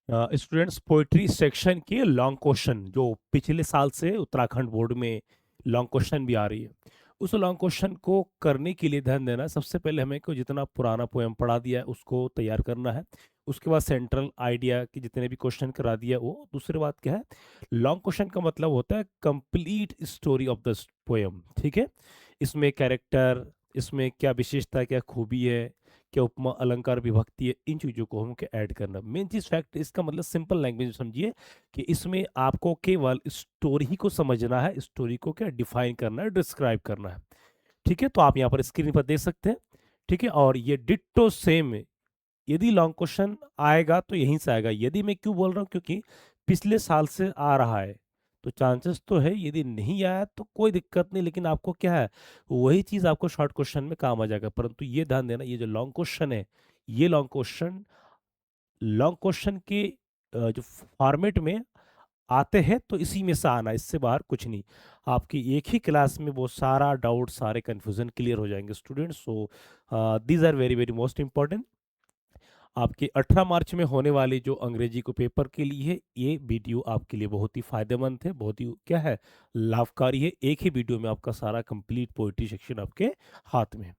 Students poetry section के long question जो पिछले साल से उत्तराखंड बोर्ड में लॉन्ग क्वेश्चन भी आ रही है, उस लॉन्ग क्वेश्चन को करने के लिए ध्यान देना है। सबसे पहले हमें को जितना पुराना पोएम पढ़ा दिया है उसको तैयार करना है। उसके बाद सेंट्रल आइडिया के जितने भी क्वेश्चन करा दिया वो। दूसरी बात क्या है, लॉन्ग क्वेश्चन का मतलब होता है complete story of the poem. ठीक है, इसमें कैरेक्टर, इसमें क्या विशेषता, क्या खूबी है, क्या उपमा अलंकार विभक्ति है, इन चीज़ों को हमको ऐड करना। मेन चीज़ फैक्ट, इसका मतलब सिंपल लैंग्वेज में समझिए कि इसमें आपको केवल स्टोरी ही को समझना है, स्टोरी को क्या डिफाइन करना है, डिस्क्राइब करना है। ठीक है, तो आप यहाँ पर स्क्रीन पर देख सकते हैं। ठीक है, और ये डिट्टो सेम, यदि लॉन्ग क्वेश्चन आएगा तो यहीं से आएगा। यदि मैं क्यों बोल रहा हूँ, क्योंकि पिछले साल से आ रहा है तो चांसेस तो है, यदि नहीं आया तो कोई दिक्कत नहीं, लेकिन आपको क्या है, वही चीज आपको शॉर्ट क्वेश्चन में काम आ जाएगा। परंतु ये ध्यान देना, ये जो लॉन्ग क्वेश्चन है, ये लॉन्ग क्वेश्चन के जो फॉर्मेट में आते हैं तो इसी में से आना, इससे बाहर कुछ नहीं। आपकी एक ही क्लास में वो सारा डाउट, सारे कंफ्यूजन क्लियर हो जाएंगे students. So these are very very most important. आपके 18 मार्च में होने वाली जो अंग्रेजी को पेपर के लिए है, ये वीडियो आपके लिए बहुत ही फायदेमंद है, बहुत ही क्या है, लाभकारी है। एक ही वीडियो में आपका सारा कंप्लीट पोइट्री सेक्शन आपके हाथ में है।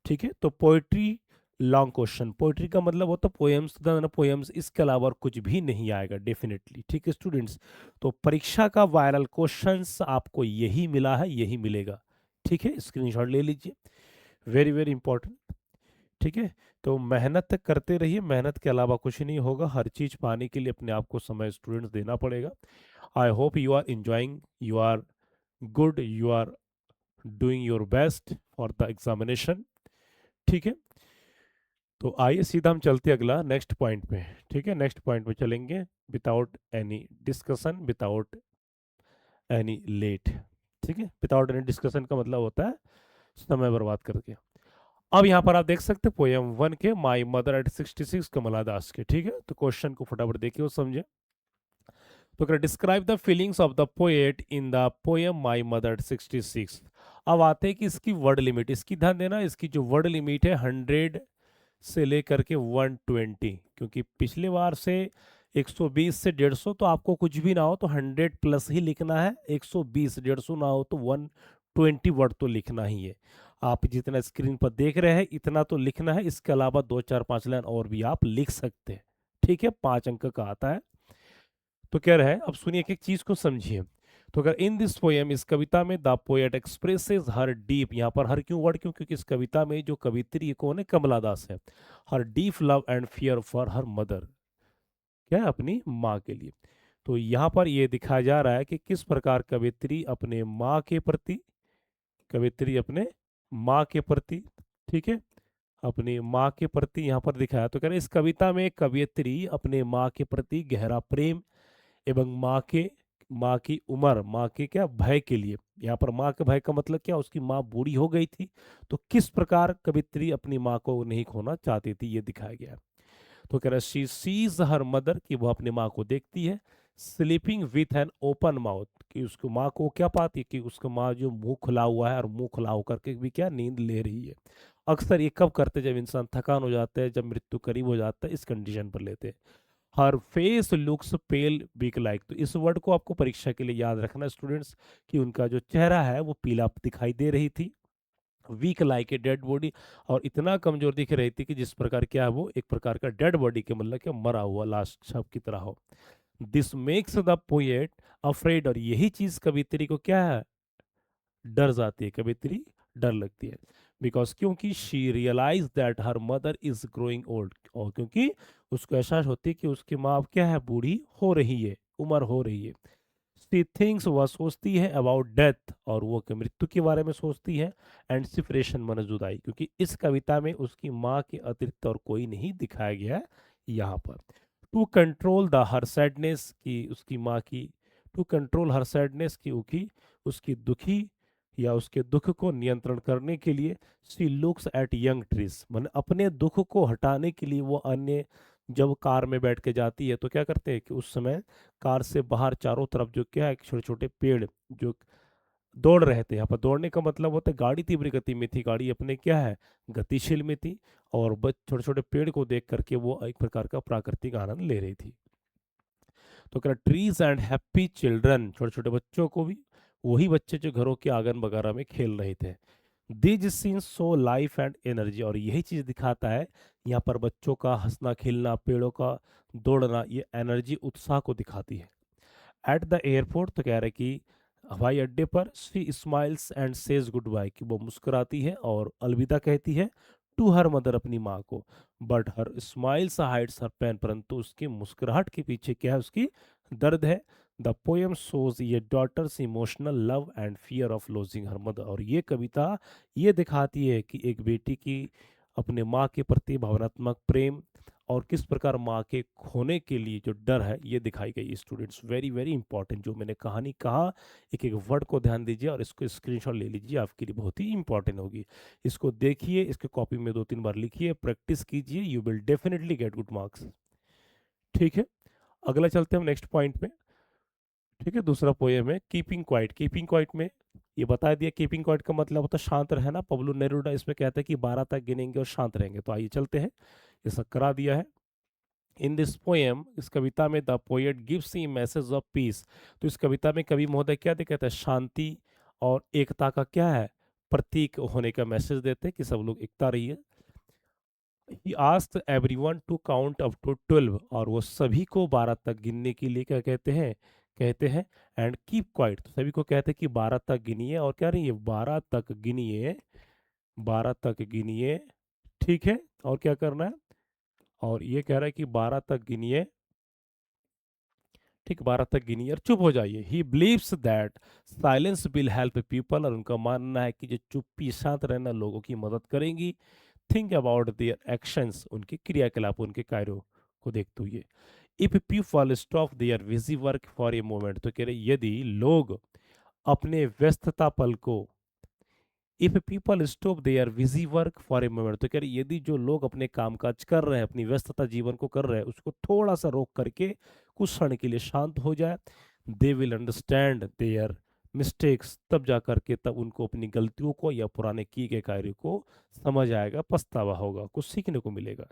ठीक है, तो पोइट्री लॉन्ग क्वेश्चन, पोइट्री का मतलब होता है पोएम्स, पोएम्स, इसके अलावा और कुछ भी नहीं आएगा डेफिनेटली। ठीक है स्टूडेंट्स, तो परीक्षा का वायरल क्वेश्चंस आपको यही मिला है, यही मिलेगा। ठीक है, स्क्रीनशॉट ले लीजिए, वेरी वेरी इंपॉर्टेंट। ठीक है, तो मेहनत करते रहिए, मेहनत के अलावा कुछ नहीं होगा। हर चीज पाने के लिए अपने आप को समय स्टूडेंट्स देना पड़ेगा। I hope you are enjoying, you are good, you are doing your best for the examination. ठीक है, तो आइए सीधा हम चलते हैं अगला नेक्स्ट पॉइंट पे। ठीक है, नेक्स्ट पॉइंट पे चलेंगे without any discussion, without any late. ठीक है, विदाउट एनी डिस्कशन का मतलब होता है समय बर्बाद करके। अब यहाँ पर आप देख सकते हैं पोयम 1 के माई मदर एट 66 कमला दास के। ठीक है, तो क्वेश्चन को फटाफट देखिए और समझे। तो क्या, describe the feelings of the poet in the poem my mother eight 66। अब आते हैं कि इसकी वर्ड लिमिट, इसकी ध्यान देना, इसकी जो वर्ड लिमिट है 100 से लेकर के 120, क्योंकि पिछले बार से 120 से 150 तो आपको कुछ भी ना हो तो 100 प्लस ही लिखना है, 120 150 ना हो तो 120 वर्ड तो लिखना ही है। आप जितना स्क्रीन पर देख रहे हैं इतना तो लिखना है, इसके अलावा 2 4 5 लाइन और भी आप लिख सकते हैं। ठीक है, 5 अंक का आता है। तो कह रहा है, अब सुनिए एक एक चीज को समझिए। तो अगर इन दिस पोएम, इस कविता में, the poet expresses her deep, यहाँ पर हर क्यों वर्ड, क्यों, क्योंकि इस कविता में जो कवित्री कौन है, कमला दास है। Her deep love and fear for her mother, क्या है, अपनी माँ के लिए। तो यहाँ पर ये दिखाया जा रहा है कि किस प्रकार कवित्री अपने माँ के प्रति, कवित्री अपने माँ के प्रति, ठीक है, अपनी माँ के प्रति यहाँ पर दिखाया। तो कह रहे इस कविता में कवियत्री अपने माँ के प्रति गहरा प्रेम एवं माँ की उम्र, माँ के क्या भय के लिए, यहाँ पर माँ के भय का मतलब क्या, उसकी माँ बूढ़ी हो गई थी, तो किस प्रकार कवित्री अपनी माँ को नहीं खोना चाहती थी, ये दिखाया गया है। तो कह रहा है शी सीज हर मदर, कि वो अपनी माँ को देखती है, sleeping with an open mouth, कि उसको माँ को क्या पाती है कि उसका माँ जो मुंह खुला हुआ है और मुंह खुला होकर के भी क्या नींद ले रही है। अक्सर ये कब करते हैं, जब इंसान थकान हो जाता है, जब मृत्यु करीब हो जाता है, इस कंडीशन पर लेते हैं। हर फेस लुक्स पेल वीक लाइक, तो इस वर्ड को आपको परीक्षा के लिए याद रखना स्टूडेंट्स, कि उनका जो चेहरा है वो पीला दिखाई दे रही थी, weak like a dead body, और इतना कमजोर दिख रही थी कि जिस प्रकार क्या है, वो एक प्रकार का डेड बॉडी के मतलब क्या, मरा हुआ लाश शव की तरह हो। This makes the poet afraid, और यही चीज कवित्री को क्या है, डर जाती है, कवित्री डर लगती है। बिकॉज, क्योंकि she realise that her mother is growing old, और क्योंकि उसको एहसास होती है कि उसकी माँ अब क्या है, बूढ़ी हो रही है, उम्र हो रही है। शी थिंक्स, वह सोचती है, अबाउट डेथ, और वो कि मृत्यु के बारे में सोचती है, एंड सेपरेशन मन जुदाई, क्योंकि इस कविता में उसकी माँ के अतिरिक्त और कोई नहीं दिखाया गया है यहाँ पर। To control the her sadness, की उसकी माँ की, टू कंट्रोल हर सैडनेस, की उसकी दुखी या उसके दुख को नियंत्रण करने के लिए, she looks at young trees, मन अपने दुख को हटाने के लिए वो अन्य, जब कार में बैठ के जाती है तो क्या करते हैं कि उस समय कार से बाहर चारों तरफ जो क्या है, छोटे छोटे पेड़ जो दौड़ रहे थे। यहाँ पर दौड़ने का मतलब होता है गाड़ी तीव्र गति में थी, गाड़ी अपने क्या है, गतिशील में थी, और बस छोटे छोटे पेड़ को देख करके वो एक प्रकार का प्राकृतिक आनंद ले रही थी। तो कह रहा ट्रीज एंड हैप्पी चिल्ड्रन, छोटे छोटे बच्चों को भी, वही बच्चे जो घरों के आंगन वगैरह में खेल रहे थे। These scenes show life and energy, और यही चीज दिखाता है यहाँ पर बच्चों का हंसना खेलना, पेड़ों का दौड़ना, ये एनर्जी उत्साह को दिखाती है। एट द एयरपोर्ट, तो कह रहे कि हवाई अड्डे पर she smiles and says goodbye, कि वो मुस्कुराती है और अलविदा कहती है टू हर मदर, अपनी माँ को। But her smiles hides her pain, परंतु उसकी मुस्कुराहट के पीछे क्या है, उसकी दर्द है। द पोएम शोज ये daughter's emotional love and fear of losing her mother, और ये कविता ये दिखाती है कि एक बेटी की अपने माँ के प्रति भावनात्मक प्रेम और किस प्रकार माँ के खोने के लिए जो डर है ये दिखाई गई। स्टूडेंट्स वेरी वेरी इंपॉर्टेंट, जो मैंने कहानी कहा, एक एक वर्ड को ध्यान दीजिए और इसको स्क्रीनशॉट ले लीजिए, आपके लिए बहुत ही इंपॉर्टेंट होगी। इसको देखिए, इसके कॉपी में 2-3 बार लिखिए, प्रैक्टिस कीजिए, you will definitely get good marks. ठीक है, अगला चलते हैं हम नेक्स्ट पॉइंट पे। ठीक है, दूसरा पोएम है कीपिंग क्वाइट। कीपिंग क्वाइट में ये बता दिया, कीपिंग क्वाइट का मतलब होता है शांत रहना। पब्लो नेरुडा इसमें कहता है कि 12 तक गिनेंगे और शांत रहेंगे। तो आइए चलते हैं, ये सब करा दिया है। इन दिस पोएम, इस कविता में the poet gives E message of peace. तो इस कविता में कवि महोदय क्या कहते हैं, शांति और एकता का क्या है, प्रतीक होने का मैसेज देते हैं कि सब लोग एकता रहिए। He asked everyone to count up to 12, और वो सभी को 12 तक गिनने के लिए क्या कहते हैं एंड कीप क्वाइट, तो सभी को कहते हैं कि 12 तक गिनिए, और क्या रही है 12 तक गिनिए, 12 तक गिनिए। ठीक है, और क्या करना है, और ये कह रहा है कि 12 तक गिनिए। ठीक, 12 तक गिनिए और चुप हो जाइए। He believes that silence will help people, और उनका मानना है कि जो चुप्पी शांत रहना लोगों की मदद करेंगी। थिंक अबाउट देयर एक्शंस, उनके क्रियाकलाप, उनके कार्यों को देखते हुए। If people stop their busy work for a moment, तो कह रहे यदि लोग अपने व्यस्तता पल को, if people stop their busy work for a moment, तो कह रहे यदि जो लोग अपने कामकाज कर रहे हैं, अपनी व्यस्तता जीवन को कर रहे हैं, उसको थोड़ा सा रोक करके कुछ क्षण के लिए शांत हो जाए, they will understand their mistakes, तब जा करके तब उनको अपनी गलतियों को या पुराने किए गए कार्य को समझ आएगा, पछतावा होगा, कुछ सीखने को मिलेगा।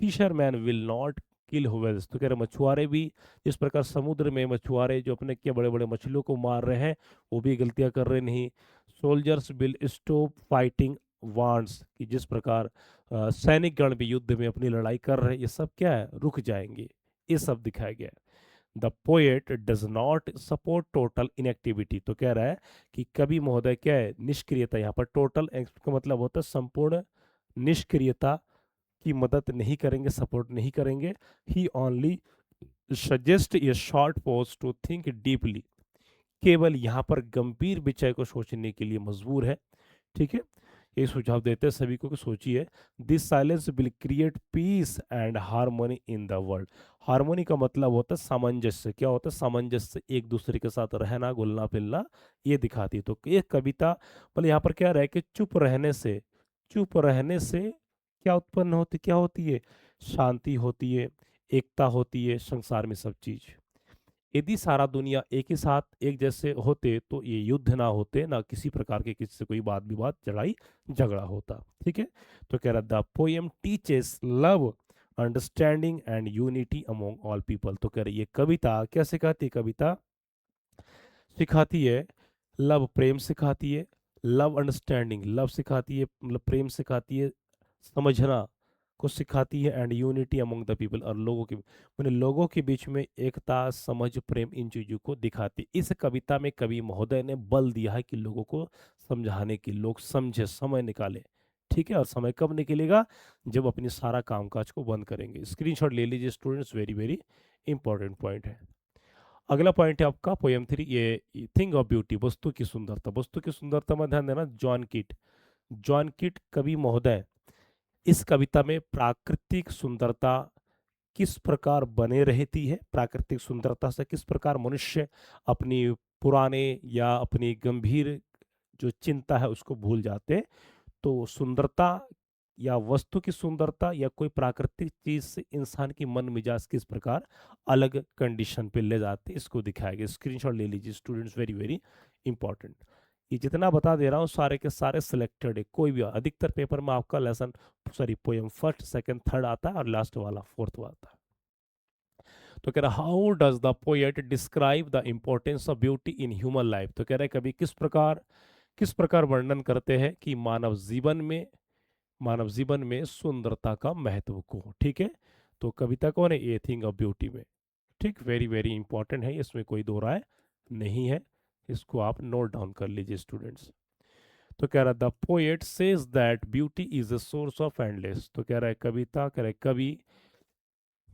Fisherman will not kill whales, तो कह रहे मछुआरे भी, जिस प्रकार समुद्र में मछुआरे जो अपने क्या बड़े बड़े मछलियों को मार रहे हैं, वो भी गलतियां कर रहे नहीं। Soldiers will stop fighting wants, कि जिस प्रकार सैनिक गण भी युद्ध में अपनी लड़ाई कर रहे हैं, ये सब क्या है, रुक जाएंगे, ये सब दिखाया गया है। The poet does not support total inactivity, तो कह रहा है कि कवि महोदय क्या है, निष्क्रियता, यहाँ पर टोटल का मतलब होता है संपूर्ण निष्क्रियता की मदद नहीं करेंगे, सपोर्ट नहीं करेंगे। He only suggest a short pause to think deeply, केवल यहाँ पर गंभीर विषय को सोचने के लिए मजबूर है। ठीक है, ये सुझाव देते हैं सभी को कि सोचिए, this silence will create peace and harmony in the world. Harmony का मतलब होता है सामंजस्य, क्या होता है सामंजस्य, एक दूसरे के साथ रहना, घुलना मिलना, ये दिखाती है। तो ये कविता मतलब यहाँ पर क्या रहे कि चुप रहने से क्या उत्पन्न होती, क्या होती है, शांति होती है, एकता होती है, संसार में सब चीज। यदि सारा दुनिया एक ही साथ एक जैसे होते तो ये युद्ध ना होते, ना किसी प्रकार के किसी से कोई बात विवाद लड़ाई झगड़ा होता। ठीक है, तो कह रहा the poem teaches love understanding and unity among all people, तो कह रही ये कविता क्या सिखाती है, कविता सिखाती है लव, प्रेम सिखाती है, लव अंडरस्टैंडिंग, लव सिखाती है मतलब प्रेम सिखाती है, समझना को सिखाती है, and unity among the people, और लोगों के मैंने लोगों के बीच में एकता, समझ, प्रेम, इन चीजों को दिखाती है। इस कविता में कवि महोदय ने बल दिया है कि लोगों को समझाने की, लोग समझे, समय निकाले। ठीक है, और समय कब निकलेगा, जब अपनी सारा कामकाज को बंद करेंगे। स्क्रीनशॉट ले लीजिए students, very very important point है। अगला पॉइंट है आपका पोएम 3, ये थिंग ऑफ ब्यूटी, वस्तु की सुंदरता। वस्तु की सुंदरता में ध्यान देना, जॉन कीट, जॉन कीट कवि महोदय इस कविता में प्राकृतिक सुंदरता किस प्रकार बने रहती है, प्राकृतिक सुंदरता से किस प्रकार मनुष्य अपनी पुराने या अपनी गंभीर जो चिंता है उसको भूल जाते हैं। तो सुंदरता या वस्तु की सुंदरता या कोई प्राकृतिक चीज से इंसान की मन मिजाज किस प्रकार अलग कंडीशन पे ले जाते हैं, इसको दिखाया गया। स्क्रीनशॉट ले लीजिए स्टूडेंट्स, वेरी वेरी इंपॉर्टेंट। ये जितना बता दे रहा हूँ सारे के सारे सिलेक्टेड है, कोई भी अधिकतर पेपर में आपका lesson sorry poem first second third आता है और लास्ट वाला फोर्थ आता है। तो कह रहा how does the poet describe the importance of beauty in human life. तो कह रहे कभी किस प्रकार वर्णन करते हैं कि मानव जीवन में सुंदरता का महत्व को। ठीक है, तो कविता कौन है, ए थिंग ऑफ ब्यूटी में। ठीक, वेरी वेरी इंपॉर्टेंट है, इसमें कोई दो राय नहीं है, इसको आप नोट डाउन कर लीजिए स्टूडेंट्स। तो कह रहा the poet says that beauty is a source of endless. तो कह रहा है कविता कह रहे कवि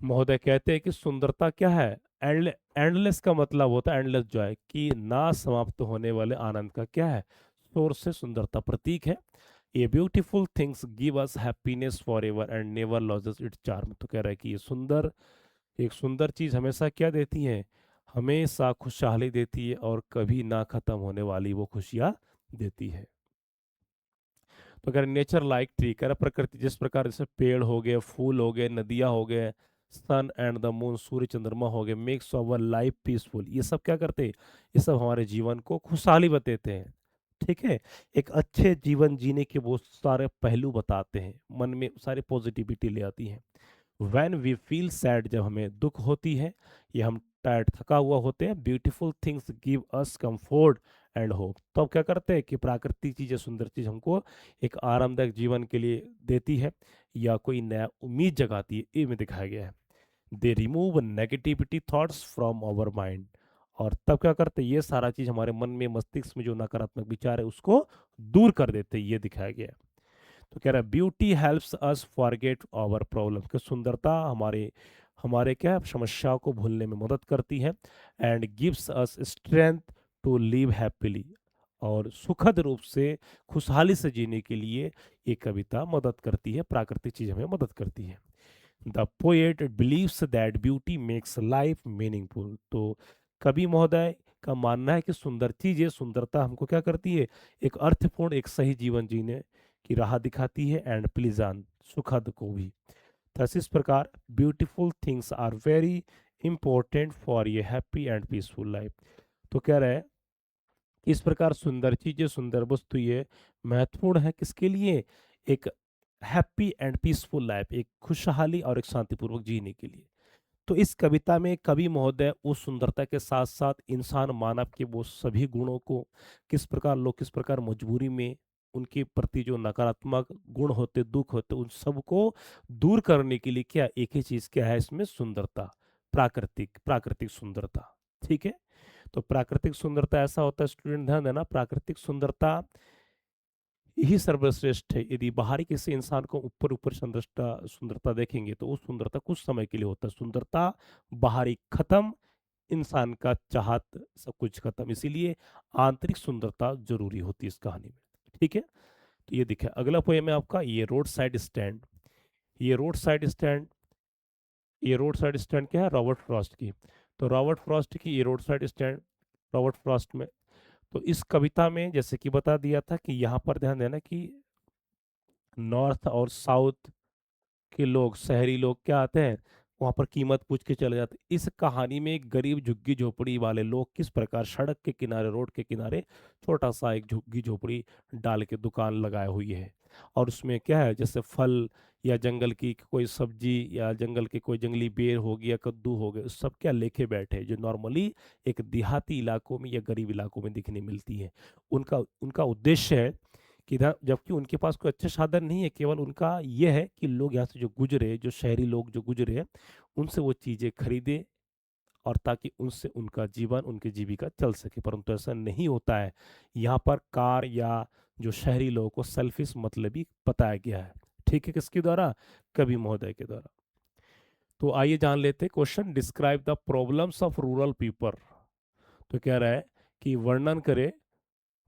महोदय कहते हैं कि सुंदरता क्या है, एंडलेस का मतलब होता है एंडलेस जॉय, कि ना समाप्त होने वाले आनंद का क्या है, सोर्स से सुंदरता प्रतीक है। A beautiful things give us happiness for ever and never losses it's charm. तो कह रहा है कि ये एक सुंदर चीज हमेशा क्या देती है, हमेशा खुशहाली देती है और कभी ना खत्म होने वाली वो खुशियाँ देती है। तो अगर नेचर लाइक ट्री कह रहा प्रकृति जिस प्रकार जैसे पेड़ हो गए, फूल हो गए, नदियाँ हो गए, सन एंड द मून सूर्य चंद्रमा हो गए, मेक्स आवर लाइफ पीसफुल। ये सब क्या करते हैं, ये सब हमारे जीवन को खुशहाली बताते हैं। ठीक है, एक अच्छे जीवन जीने के वो सारे पहलू बताते हैं, मन में सारी पॉजिटिविटी ले आती हैं। वैन वी फील सैड जब हमें दुख होती है, या हम टायर्ड थका हुआ होते हैं, beautiful things give us comfort and hope. तो अब क्या करते हैं कि प्राकृतिक चीज़ या सुंदर चीज़ हमको एक आरामदायक जीवन के लिए देती है या कोई नया उम्मीद जगाती है, ये में दिखाया गया है। They remove negativity thoughts from our mind. और तब क्या करते हैं, ये सारा चीज़ हमारे मन में मस्तिष्क में जो नकारात्मक विचार है उसको दूर कर देते हैं, ये दिखाया गया है। तो कह रहा है beauty helps us forget our problem, कि सुंदरता हमारे हमारे क्या समस्याओं को भूलने में मदद करती है। And gives us strength to live happily, और सुखद रूप से खुशहाली से जीने के लिए ये कविता मदद करती है, प्राकृतिक चीज हमें मदद करती है। The poet believes that beauty makes life meaningful. तो कवि महोदय का मानना है कि सुंदर चीजें, सुंदरता हमको क्या करती है, एक अर्थपूर्ण एक सही जीवन जीने की राह दिखाती है, एंड प्लीजान सुखद को भी। थस इस प्रकार beautiful things are very important for ये हैप्पी एंड पीसफुल लाइफ। तो कह रहे हैं इस प्रकार सुंदर चीजें, सुंदर वस्तु ये महत्वपूर्ण है किसके लिए, एक हैप्पी एंड पीसफुल लाइफ, एक खुशहाली और एक शांतिपूर्वक जीने के लिए। तो इस कविता में कवि महोदय उस सुंदरता के साथ साथ इंसान मानव के वो सभी गुणों को, किस प्रकार मजबूरी में उनके प्रति जो नकारात्मक गुण होते, दुख होते, उन सबको दूर करने के लिए क्या एक ही चीज क्या है इसमें, सुंदरता, प्राकृतिक प्राकृतिक सुंदरता। ठीक है, तो प्राकृतिक सुंदरता ऐसा होता है स्टूडेंट, ध्यान देना, प्राकृतिक सुंदरता यही सर्वश्रेष्ठ है। यदि बाहरी किसी इंसान को ऊपर ऊपर सुंदरता सुंदरता देखेंगे तो वो सुंदरता कुछ समय के लिए होता है, सुंदरता बाहरी खत्म, इंसान का चाहत सब कुछ खत्म, इसीलिए आंतरिक सुंदरता जरूरी होती है इस कहानी में। ठीक है, तो ये दिखा अगला पोएम है आपका, ये रोड साइड स्टैंड। ये रोड साइड स्टैंड ये रोड साइड स्टैंड क्या है, रॉबर्ट फ्रॉस्ट की। तो रॉबर्ट फ्रॉस्ट की ये road side stand, Robert Frost में। तो इस कविता में जैसे कि बता दिया था कि यहाँ पर ध्यान देना कि नॉर्थ और साउथ के लोग, शहरी लोग क्या आते हैं, वहां पर कीमत पूछ के चले जाते हैं। इस कहानी में एक गरीब झुग्गी झोपड़ी वाले लोग किस प्रकार सड़क के किनारे, रोड के किनारे छोटा सा एक झुग्गी झोपड़ी डाल के दुकान लगाए हुई है, और उसमें क्या है, जैसे फल या जंगल की कोई सब्जी या जंगल के कोई जंगली बेर हो गया, कद्दू हो गए, सब क्या लेके बैठे हैं, जो नॉर्मली एक देहाती इलाकों में या गरीब इलाकों में दिखने मिलती है। उनका उनका उद्देश्य है कि जबकि उनके पास कोई अच्छे साधन नहीं है, केवल उनका ये है कि लोग यहाँ से जो गुजरे, जो शहरी लोग जो गुजरे, उनसे वो चीज़ें खरीदे, और ताकि उनसे उनका जीवन, उनकी जीविका चल सके। परंतु ऐसा नहीं होता है, यहाँ पर कार या जो शहरी लोगों को सेल्फिश मतलबी बताया गया है। ठीक है, किसके द्वारा, कवि महोदय के द्वारा। तो आइए जान लेते हैं question, describe the problems of rural people. तो कह रहा है कि वर्णन करे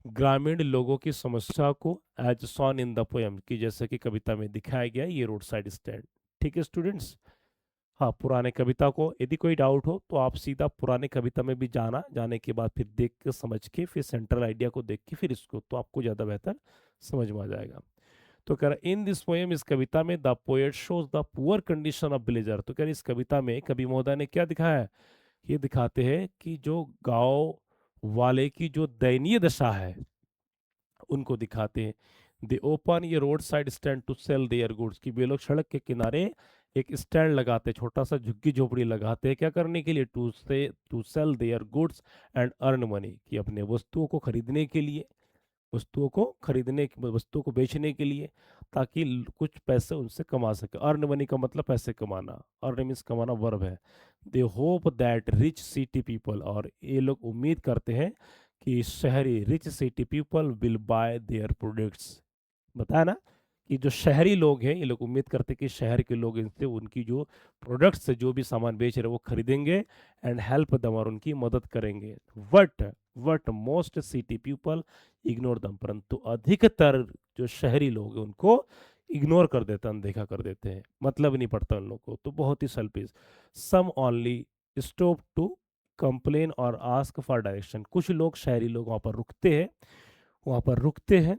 ग्रामीण लोगों की समस्या को, as shown in the poem, कि जैसे कि कविता में दिखाया गया ये रोड साइड स्टैंड। ठीक है स्टूडेंट्स, हाँ, पुराने कविता को यदि कोई डाउट हो तो आप सीधा पुराने कविता में भी जाने के बाद फिर देख के समझ के फिर सेंट्रल आइडिया को देख के फिर इसको, तो आपको ज़्यादा बेहतर समझ में आ जाएगा। तो कह रहा इन दिस पोएम, इस कविता में the poet shows the poor condition of villager. तो कह रहे इस कविता में कवि महोदय ने क्या दिखाया है, ये दिखाते हैं कि जो गांव वाले की जो दयनीय दशा है उनको दिखाते हैं। दे ओपन ये road side stand to sell their goods, की वे लोग सड़क के किनारे एक स्टैंड लगाते, छोटा सा झुग्गी झोपड़ी लगाते हैं, क्या करने के लिए? To sell their goods and earn money, कि अपने वस्तुओं को खरीदने के लिए, वस्तुओं को बेचने के लिए, ताकि कुछ पैसे उनसे कमा सके। अर्न मनी का मतलब पैसे कमाना, अर्न मीन्स कमाना वर्ब है। They hope that rich city people, और ये लोग उम्मीद करते हैं कि शहरी rich city people will buy their products. बताया ना कि जो शहरी लोग हैं, ये लोग उम्मीद करते हैं कि शहर के लोग इनसे उनकी जो प्रोडक्ट्स, जो भी सामान बेच रहे हैं, वो खरीदेंगे एंड हेल्प दम, और उनकी मदद करेंगे। What what most city people ignore दम, परंतु अधिकतर जो शहरी लोग हैं उनको इग्नोर कर देते हैं, अनदेखा कर देते हैं, मतलब नहीं पड़ता उन लोगों को, तो बहुत ही selfish. Some only stop to complain और आस्क फॉर डायरेक्शन, कुछ लोग, शहरी लोग वहाँ पर रुकते हैं,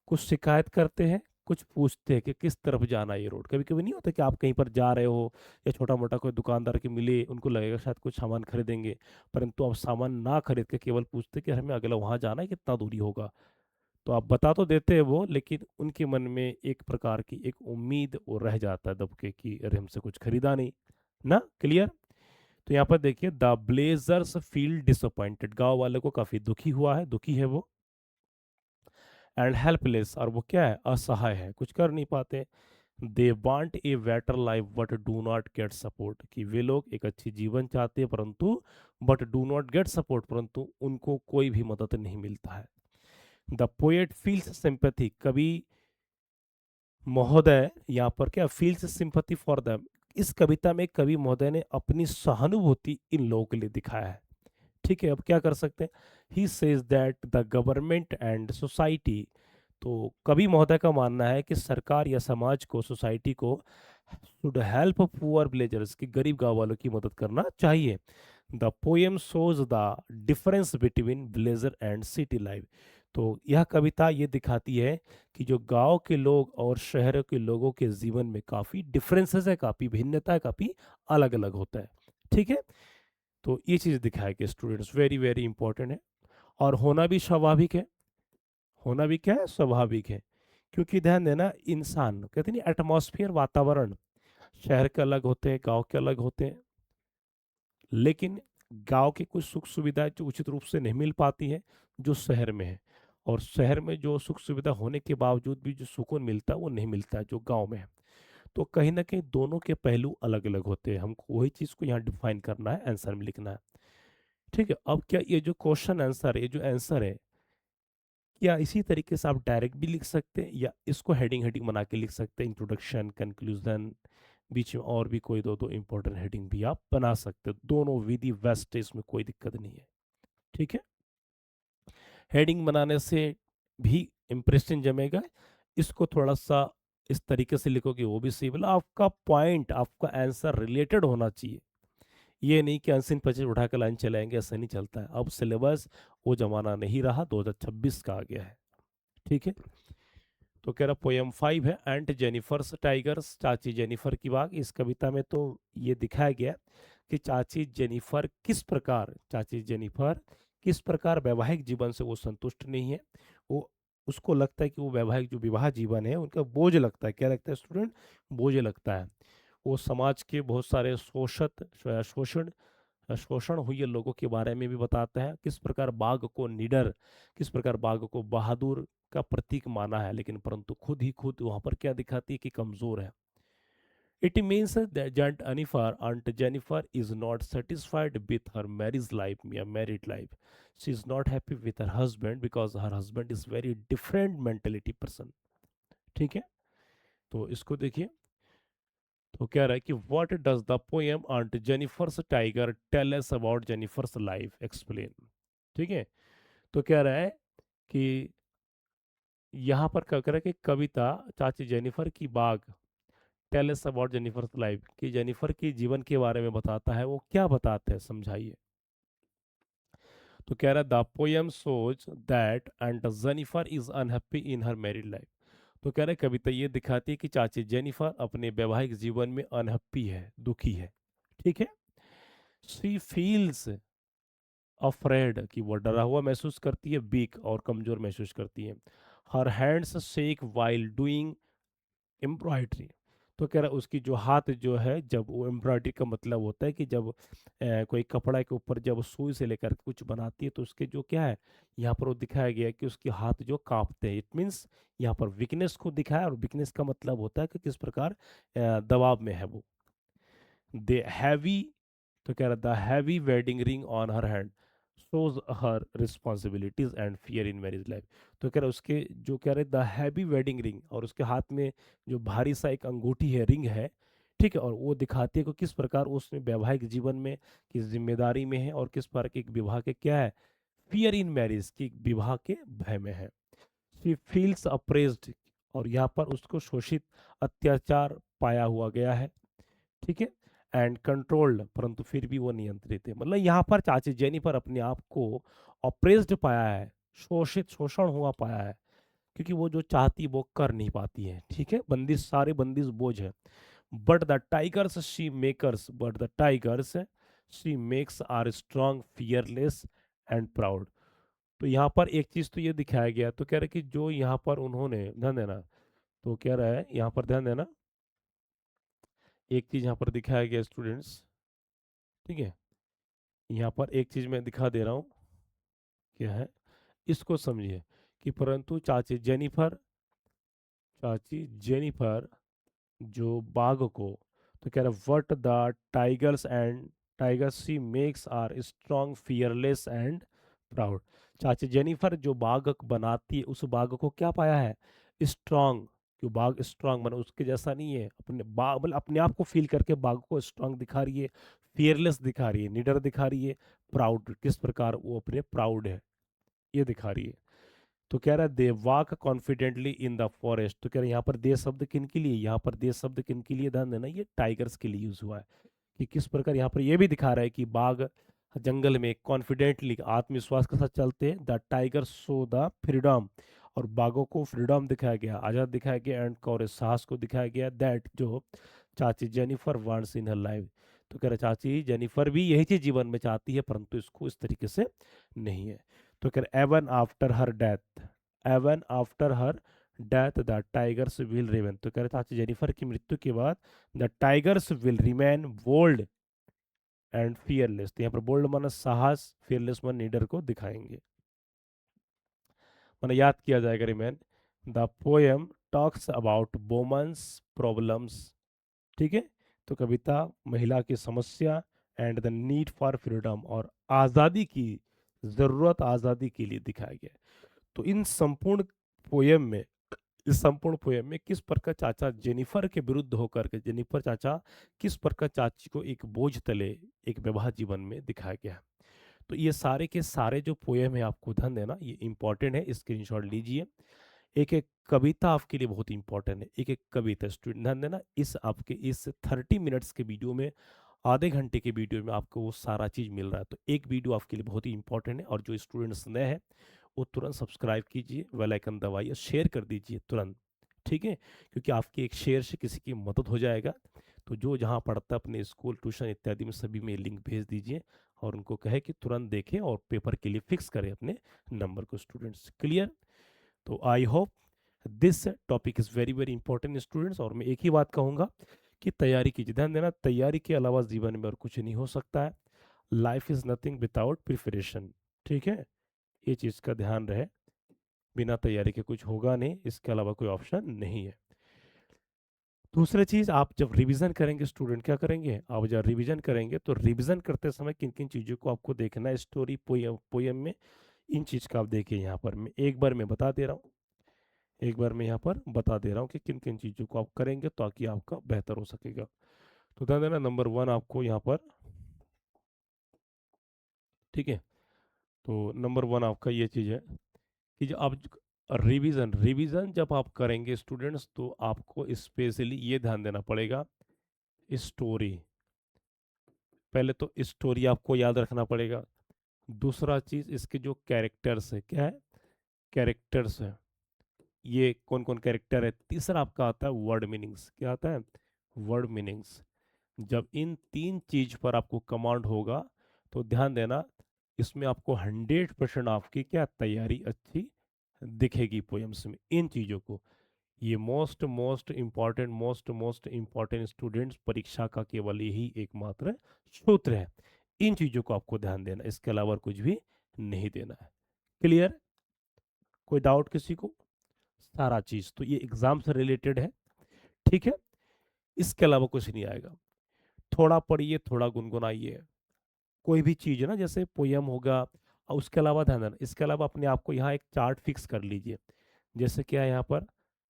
कुछ शिकायत करते हैं, कुछ पूछते हैं कि किस तरफ जाना है ये रोड। कभी कभी नहीं होता कि आप कहीं पर जा रहे हो, या छोटा मोटा कोई दुकानदार के मिले, उनको लगेगा शायद कुछ सामान खरीदेंगे, परंतु आप सामान ना खरीद के केवल पूछते कि हमें अगला वहाँ जाना है, कितना दूरी होगा। तो आप बता तो देते हैं वो, लेकिन उनके मन में एक प्रकार की एक उम्मीद वो रह जाता है दबके कि अरे हमसे कुछ खरीदा नहीं ना। क्लियर? तो यहाँ पर देखिए, द ब्लेजर्स फील डिसअपॉइंटेड, गांव वाले को काफी दुखी है वो। एंड हेल्पलेस, और वो क्या है? असहाय है, कुछ कर नहीं पाते। They want a better life but do not get support, कि वे लोग एक अच्छी जीवन चाहते हैं, परंतु but do not get support, परंतु उनको कोई भी मदद नहीं मिलता है। द पोएट फील्स सिंपैथी, कवि महोदय यहाँ पर क्या फील्स सिंपैथी फॉर देम, इस कविता में कवि महोदय ने अपनी सहानुभूति इन लोगों के लिए दिखाया है। ठीक है, अब क्या कर सकते हैं? He says that the government and society, तो कवि महोदय का मानना है कि सरकार या समाज को, सोसाइटी को, शुड हेल्प पुअर विलेजर्स, की गरीब गांव वालों की मदद करना चाहिए। The poem shows the difference between villager and city life, तो यह कविता ये दिखाती है कि जो गांव के लोग और शहरों के लोगों के जीवन में काफ़ी डिफरेंसेस है, काफ़ी भिन्नता है, काफ़ी अलग अलग होता है। ठीक है, तो ये चीज़ दिखाया कि स्टूडेंट्स वेरी वेरी इंपॉर्टेंट है, और होना भी स्वाभाविक है। होना भी क्या है? स्वाभाविक है, क्योंकि ध्यान देना, इंसान कहते नहीं, एटमॉस्फेयर, वातावरण, शहर के अलग होते हैं, गांव के अलग होते हैं, लेकिन गांव की कुछ सुख सुविधाएं जो उचित रूप से नहीं मिल पाती हैं, जो शहर में है, और शहर में जो सुख सुविधा होने के बावजूद भी जो सुकून मिलता है वो नहीं मिलता है जो गांव में है। तो कहीं ना कहीं दोनों के पहलू अलग अलग होते हैं, हमको वही चीज़ को यहाँ डिफाइन करना है, आंसर में लिखना है। ठीक है, अब क्या ये जो क्वेश्चन आंसर है, ये जो आंसर है, या इसी तरीके से आप डायरेक्ट भी लिख सकते हैं, या इसको हेडिंग हेडिंग बना के लिख सकते हैं, इंट्रोडक्शन, कंक्लूजन, बीच में और भी कोई दो दो इंपॉर्टेंट हेडिंग भी आप बना सकते हो। दोनों विधि बेस्ट है, इसमें कोई दिक्कत नहीं है। ठीक है, हेडिंग बनाने से भी इम्प्रेशन जमेगा। इसको थोड़ा सा इस तरीके से लिखोगे वो भी सही, मतलब आपका पॉइंट, आपका आंसर रिलेटेड होना चाहिए। ये नहीं कि अनसिन पचे उठा के लाइन चलाएंगे, ऐसा नहीं चलता है। अब सिलेबस वो जमाना नहीं रहा, 2026 का आ गया है। ठीक है, तो कह रहा पोयम 5 है, एंट जेनिफर्स टाइगर्स, चाची जेनिफर की बात। इस कविता में तो ये दिखाया गया कि चाची जेनिफर किस प्रकार वैवाहिक जीवन से वो संतुष्ट नहीं है। वो उसको लगता है कि वो वैवाहिक जो विवाह जीवन है उनका बोझ लगता है। क्या लगता है स्टूडेंट? बोझ लगता है। वो समाज के बहुत सारे शोषण शोषण हुए लोगों के बारे में भी बताता है, किस प्रकार बाघ को निडर, किस प्रकार बाघ को बहादुर का प्रतीक माना है, लेकिन परंतु खुद वहां पर क्या दिखाती है कि कमजोर है। It means that Aunt Jennifer is not satisfied with her marriage life या married life. She is not happy with her husband because her husband is very different mentality person. ठीक है, तो इसको देखिए, तो कह रहा है कि what does the poem Aunt Jennifer's Tiger tell us about Jennifer's life, explain. ठीक है, तो कह रहा है कि यहाँ पर क्या कह रहा है कि कविता चाची जेनिफर की बाग tell us about Jennifer's life, कि जेनिफर की जीवन के बारे में बताता है। वो क्या बताते हैं, समझाइए। तो कह रहा है the poem shows that and Jennifer is unhappy in her married life. तो कह रहे कविता ये दिखाती है कि चाची जेनिफर अपने वैवाहिक जीवन में अनहैप्पी है, दुखी है। ठीक है, शी फील्स अफ्रेड, कि वो डरा हुआ महसूस करती है, वीक और कमजोर महसूस करती है। Her hands shake while doing embroidery, तो कह रहा उसकी जो हाथ जो है, जब वो एम्ब्रॉयडरी का मतलब होता है कि जब कोई कपड़ा के ऊपर जब सुई से लेकर कुछ बनाती है तो उसके जो क्या है, यहाँ पर वो दिखाया गया है कि उसके हाथ जो कांपते हैं। इट मीन्स यहाँ पर वीकनेस को दिखाया, और वीकनेस का मतलब होता है कि किस प्रकार दबाव में है वो। दे हैवी, तो कह रहा the heavy wedding ring on her hand shows her responsibilities and fear in marriage life. तो कह रहा उसके जो कह रहे द हैवी वेडिंग रिंग, और उसके हाथ में जो भारी सा एक अंगूठी है, रिंग है, ठीक है, और वो दिखाती है कि किस प्रकार उसने वैवाहिक जीवन में किस जिम्मेदारी में है, और किस प्रकार के विवाह के क्या है, फियर इन मैरिज की विवाह के भय में है। शी फील्स अप्रेज्ड, और यहाँ पर उसको शोषित, अत्याचार पाया हुआ गया है, ठीक है, एंड कंट्रोल्ड, परंतु फिर भी वो नियंत्रित है। मतलब यहाँ पर चाची जेनिफर अपने आप को ऑप्रेस्ड पाया है, शोषित, शोषण हुआ पाया है, क्योंकि वो जो चाहती वो कर नहीं पाती है, ठीक है, बंदिश, सारे बंदिश बोझ है। But the tigers she makes are strong, fearless and proud. तो यहाँ पर एक चीज तो ये दिखाया गया, तो कह रहे कि जो यहाँ पर उन्होंने ध्यान देना, तो कह रहा है यहाँ पर ध्यान देना, एक चीज यहाँ पर दिखाया गया स्टूडेंट्स, ठीक है, यहाँ पर एक चीज मैं दिखा दे रहा हूँ, क्या है, इसको समझिए कि परंतु चाची जेनिफर जो बाघ को, तो कह रहा what the tigers she makes are strong, fearless and proud. चाची जेनिफर जो बाघ बनाती है, उस बाघ को क्या पाया है, स्ट्रॉन्ग। क्यों बाघ स्ट्रांग, मतलब उसके जैसा नहीं है, अपने बाघ मतलब अपने आप को फील करके बाघ को स्ट्रांग दिखा रही है, फियरलेस दिखा रही है, निडर दिखा रही है, प्राउड, किस प्रकार वो अपने प्राउड है, ये दिखा रही है। तो कह रहा है they walk confidently in the forest. तो कह रहा है यहाँ पर दे शब्द किन के लिए, यहाँ पर दे शब्द किन के लिए, ध्यान देना, ये टाइगर्स के लिए यूज हुआ है, कि किस प्रकार यहाँ पर ये भी दिखा रहा है कि बाघ जंगल में कॉन्फिडेंटली, आत्मविश्वास के साथ चलते हैं। The tiger show the freedom, और बाघों को फ्रीडम दिखाया गया, आजाद दिखाया गया, एंड कौरज, साहस को दिखाया गया, दैट जो चाची जेनिफर वांट्स इन हर लाइफ। तो कह रहा चाची जेनिफर भी यही चीज जीवन में चाहती है, परंतु इसको इस तरीके से नहीं है। तो कह रहा even after her death the tigers will remain. तो कह रहे चाची जेनिफर की मृत्यु के बाद the tigers will remain bold and fearless. तो यहाँ पर बोल्ड माना साहस, फियरलेस माना निडर को दिखाएंगे, माना याद किया जाएगा, remain. The poem talks about women's problems, ठीक है, तो कविता महिला की समस्या, and the need for freedom, और आज़ादी की ज़रूरत, आज़ादी के लिए दिखाया गया है। तो इन संपूर्ण पोयम में, इस संपूर्ण पोयम में किस प्रकार चाचा जेनिफर के विरुद्ध होकर के, जेनिफर चाचा किस प्रकार चाची को एक बोझ तले एक वैवाह जीवन में दिखाया गया है। तो ये सारे के सारे जो पोयम है, आपको ध्यान देना, ये इंपॉर्टेंट है, स्क्रीनशॉट लीजिए। एक एक कविता आपके लिए बहुत इंपॉर्टेंट है, एक एक कविता, स्टूडेंट ध्यान देना, इस आपके इस 30 मिनट्स के वीडियो में, आधे घंटे के वीडियो में आपको वो सारा चीज़ मिल रहा है। तो एक वीडियो आपके लिए बहुत ही इंपॉर्टेंट है, और जो स्टूडेंट्स नए हैं वो तुरंत सब्सक्राइब कीजिए, बेल आइकन दबाइए, शेयर कर दीजिए तुरंत, ठीक है, क्योंकि आपके एक शेयर से किसी की मदद हो जाएगा। तो जो जहाँ पढ़ता है अपने स्कूल, ट्यूशन इत्यादि में, सभी में लिंक भेज दीजिए, और उनको कहे कि तुरंत देखें और पेपर के लिए फिक्स करें अपने नंबर को। Students clear? तो I hope this topic is very very important students. और मैं एक ही बात कहूँगा कि तैयारी कीजिए, ध्यान देना, तैयारी के अलावा जीवन में और कुछ नहीं हो सकता है। Life is nothing without preparation, ठीक है, ये चीज़ का ध्यान रहे, बिना तैयारी के कुछ होगा नहीं, इसके अलावा कोई ऑप्शन नहीं है। दूसरी चीज़, आप जब रिवीजन करेंगे स्टूडेंट, क्या करेंगे, आप जब रिवीजन करेंगे तो रिवीजन करते समय किन किन चीज़ों को आपको देखना है स्टोरी पोयम में, इन चीज़ का आप देखिए। यहाँ पर मैं एक बार मैं बता दे रहा हूँ, एक बार मैं यहाँ पर बता दे रहा हूँ कि किन किन चीज़ों को आप करेंगे ताकि आपका बेहतर हो सकेगा। तो ध्यान देना, नंबर 1 आपको यहाँ पर, ठीक है, तो नंबर 1 आपका ये चीज़ है कि जो आप रिवीजन रिवीजन जब आप करेंगे स्टूडेंट्स, तो आपको स्पेशली ये ध्यान देना पड़ेगा, स्टोरी, पहले तो स्टोरी आपको याद रखना पड़ेगा। दूसरा चीज़, इसके जो कैरेक्टर्स है, क्या है, कैरेक्टर्स है, ये कौन कौन कैरेक्टर है। तीसरा आपका आता है वर्ड मीनिंग्स, क्या आता है, वर्ड मीनिंग्स। जब इन तीन चीज पर आपको कमांड होगा, तो ध्यान देना, इसमें आपको 100% आपकी क्या तैयारी अच्छी दिखेगी पोयम्स में, इन चीज़ों को, ये मोस्ट इम्पॉर्टेंट स्टूडेंट्स, परीक्षा का केवल यही एकमात्र सूत्र है। इन चीजों को आपको ध्यान देना, इसके अलावा और कुछ भी नहीं देना है। क्लियर? कोई डाउट किसी को? सारा चीज तो ये एग्जाम से रिलेटेड है। ठीक है, इसके अलावा कुछ नहीं आएगा। थोड़ा पढ़िए, थोड़ा गुनगुनाइए। कोई भी चीज है ना, जैसे पोयम होगा, और उसके अलावा ध्यान देना, इसके अलावा अपने आप को यहाँ एक चार्ट फिक्स कर लीजिए। जैसे क्या है यहाँ पर,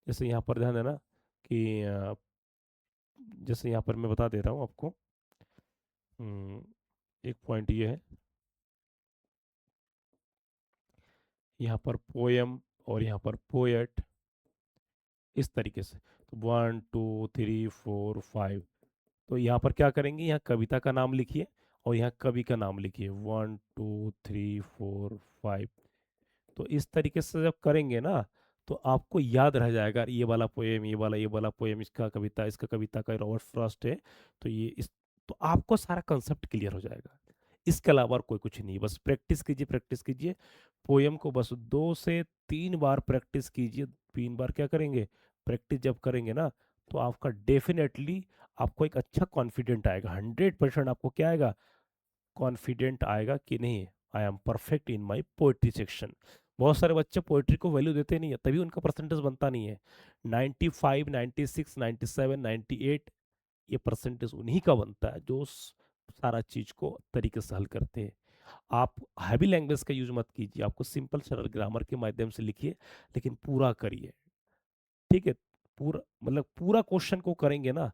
जैसे यहाँ पर ध्यान देना कि जैसे यहाँ पर मैं बता दे रहा हूँ आपको। हम्म, एक पॉइंट ये है, यहाँ पर पोयम और यहाँ पर पोएट, इस तरीके से। तो 1 2 3 4 5। तो यहाँ पर क्या करेंगे, यहाँ कविता का नाम लिखिए और यहाँ कवि का नाम लिखिए, 1 2 3 4 5। तो इस तरीके से जब करेंगे ना, तो आपको याद रह जाएगा, ये वाला पोएम, ये वाला पोएम, इसका कविता का रॉबर्ट फ्रॉस्ट है। तो ये इस तो आपको सारा कंसेप्ट क्लियर हो जाएगा। इसके अलावा और कोई कुछ नहीं, बस प्रैक्टिस कीजिए, प्रैक्टिस कीजिए। पोयम को बस 2 से 3 बार प्रैक्टिस कीजिए। 3 बार क्या करेंगे, प्रैक्टिस जब करेंगे ना, तो आपका डेफिनेटली आपको एक अच्छा कॉन्फिडेंट आएगा, 100% आपको क्या आएगा, कॉन्फिडेंट आएगा कि नहीं, I am perfect in my poetry section. बहुत सारे बच्चे पोइट्री को वैल्यू देते नहीं है, तभी उनका परसेंटेज बनता नहीं है। 95, 96, 97, 98, ये परसेंटेज उन्हीं का बनता है जो सारा चीज को तरीके से हल करते हैं। आप हैवी लैंग्वेज का यूज मत कीजिए, आपको सिंपल सरल ग्रामर के माध्यम से लिखिए, लेकिन पूरा करिए। ठीक है, पूरा मतलब पूरा क्वेश्चन को करेंगे ना,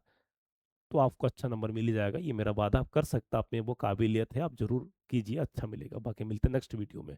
तो आपको अच्छा नंबर मिल ही जाएगा, ये मेरा वादा। आप कर सकता, आप में वो काबिलियत है, आप जरूर कीजिए, अच्छा मिलेगा। बाकी मिलते हैं नेक्स्ट वीडियो में।